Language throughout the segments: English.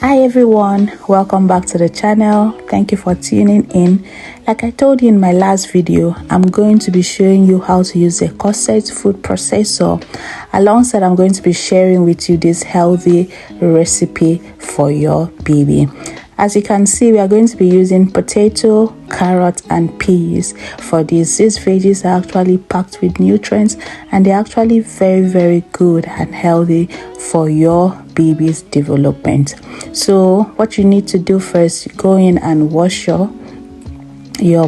Hi everyone, welcome back to the channel. Thank you for tuning in. Like I told you in my last video, I'm going to be showing you how to use a Kostte food processor. Alongside, I'm going to be sharing with you this healthy recipe for your baby. As you can see, we are going to be using potato, carrot and peas for this. These veggies are actually packed with nutrients and they're actually very good and healthy for your baby's development. So what you need to do first, you go in and wash your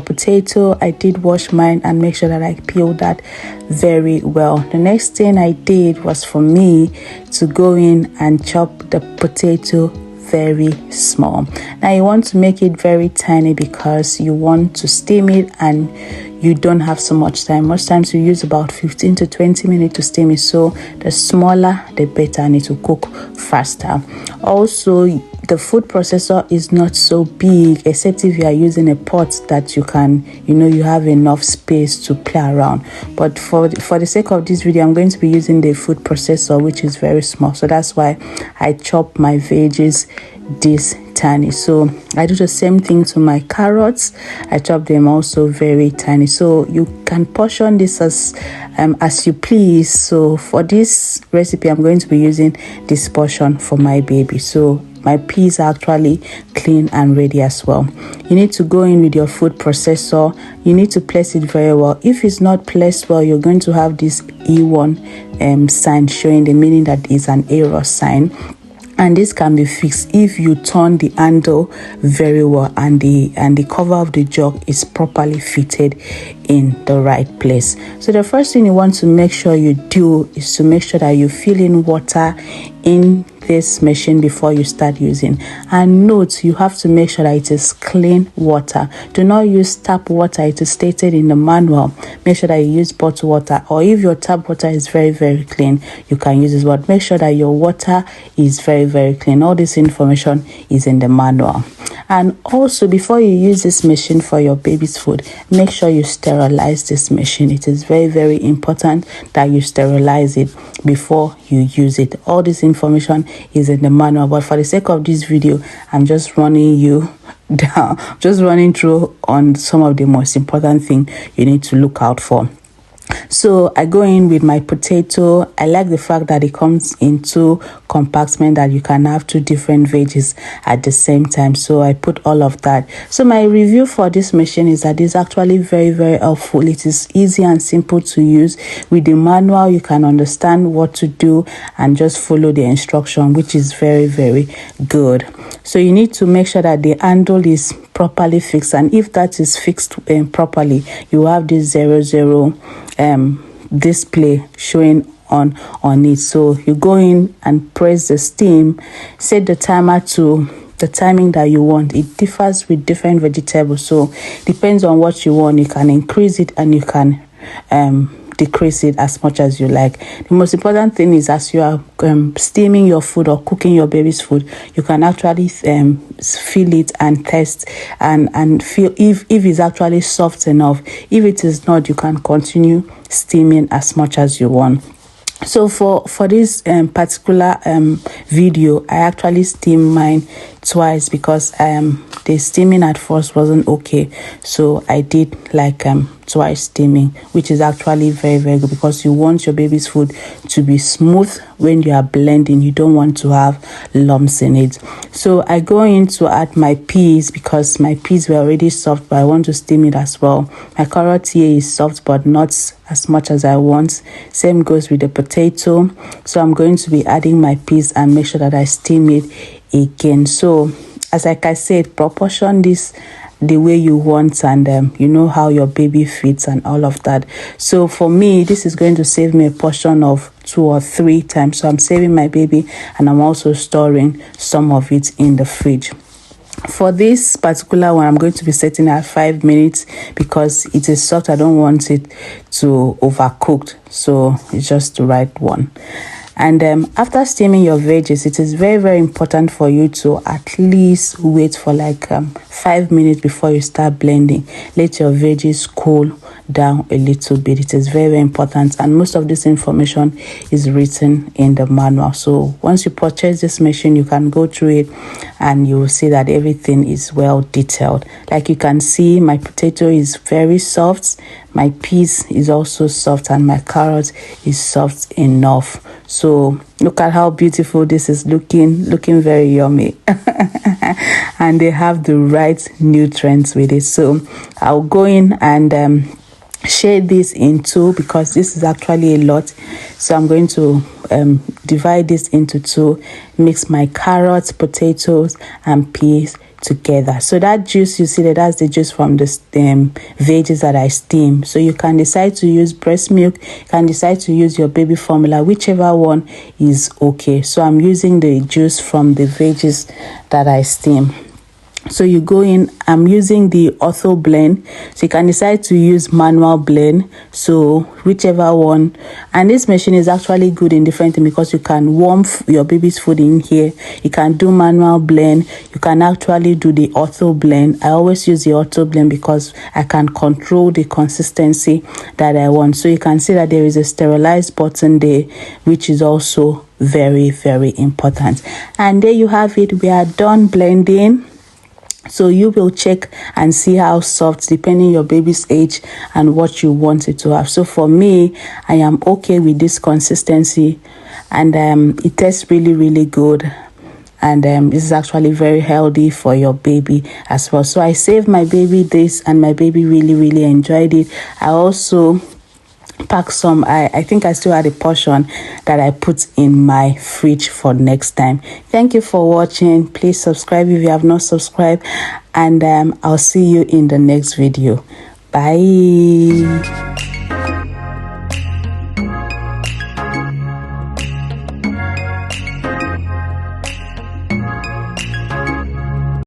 potato. I did wash mine and make sure that I peeled that very well. The next thing I did was for me to go in and chop the potato very small. Now you want to make it very tiny because you want to steam it and you don't have so much time. Most times you use about 15 to 20 minutes to steam it, so the smaller the better and it will cook faster. Also, the food processor is not so big, except if you are using a pot that you can, you have enough space to play around. But for the sake of this video, I'm going to be using the food processor, which is very small. So that's why I chop my veggies this tiny. So I do the same thing to my carrots. I chop them also very tiny. So you can portion this as you please. So for this recipe, I'm going to be using this portion for my baby. So my peas are actually clean and ready as well. You need to go in with your food processor. You need to place it very well. If it's not placed well, you're going to have this E1 sign showing the meaning that is an error sign. And this can be fixed if you turn the handle very well and the cover of the jug is properly fitted in the right place. So the first thing you want to make sure you do is to make sure that you fill in water in this machine before you start using. And note, you have to make sure that it is clean water. Do not use tap water. It is stated in the manual. Make sure that you use bottled water, or if your tap water is very clean, you can use this, but make sure that your water is very clean. All this information is in the manual. And also, before you use this machine for your baby's food, make sure you sterilize this machine. It is very important that you sterilize it before you use it. All this information is in the manual, but for the sake of this video, I'm just running you down, just running through on some of the most important things you need to look out for. So I go in with my potato. I like the fact that it comes in two compartments, that you can have two different veggies at the same time. So I put all of that. So my review for this machine is that it's actually very helpful. It is easy and simple to use. With the manual, you can understand what to do and just follow the instruction, which is very good. So you need to make sure that the handle is properly fixed, and if that is fixed properly, you have this 00 display showing on it. So you go in and press the steam, set the timer to the timing that you want. It differs with different vegetables, so depends on what you want. You can increase it and you can decrease it as much as you like. The most important thing is, as you are steaming your food or cooking your baby's food, you can actually feel it and test and feel if it's actually soft enough. If it is not, you can continue steaming as much as you want. So for this particular video, I actually steamed mine twice because the steaming at first wasn't okay. So I did like twice steaming, which is actually very good, because you want your baby's food to be smooth when you are blending. You don't want to have lumps in it. So I go in to add my peas because my peas were already soft, but I want to steam it as well. My carrot here is soft, but not as much as I want. Same goes with the potato. So I'm going to be adding my peas and make sure that I steam it again. So as like I said, proportion this the way you want, and you know how your baby fits and all of that. So for me, this is going to save me a portion of 2 or 3 times. So I'm saving my baby and I'm also storing some of it in the fridge. For this particular one, I'm going to be setting at 5 minutes because it is soft. I don't want it to overcooked, so it's just the right one. And after steaming your veggies, it is very important for you to at least wait for like 5 minutes before you start blending. Let your veggies cool down a little bit. It is very, very important, and most of this information is written in the manual. So once you purchase this machine, you can go through it and you will see that everything is well detailed. Like you can see, my potato is very soft, my peas is also soft, and my carrot is soft enough. So look at how beautiful this is looking very yummy. And they have the right nutrients with it. So I'll go in and shade this in two, because this is actually a lot. So I'm going to divide this into two, mix my carrots, potatoes and peas together. So that juice you see there, that's the juice from the veggies that I steam. So you can decide to use breast milk, you can decide to use your baby formula, whichever one is okay. So I'm using the juice from the veggies that I steam. So you go in, I'm using the auto blend, so you can decide to use manual blend, so whichever one. And this machine is actually good in different things, because you can warm your baby's food in here, you can do manual blend, you can actually do the auto blend. I always use the auto blend because I can control the consistency that I want. So you can see that there is a sterilized button there, which is also very, very important. And there you have it, we are done blending. So you will check and see how soft, depending your baby's age and what you want it to have. So for me, I am okay with this consistency, and it tastes really, really good. And this is actually very healthy for your baby as well. So I saved my baby this, and my baby really, really enjoyed it. I also pack some. I think I still had a portion that I put in my fridge for next time. Thank you for watching. Please subscribe if you have not subscribed, and I'll see you in the next video. Bye.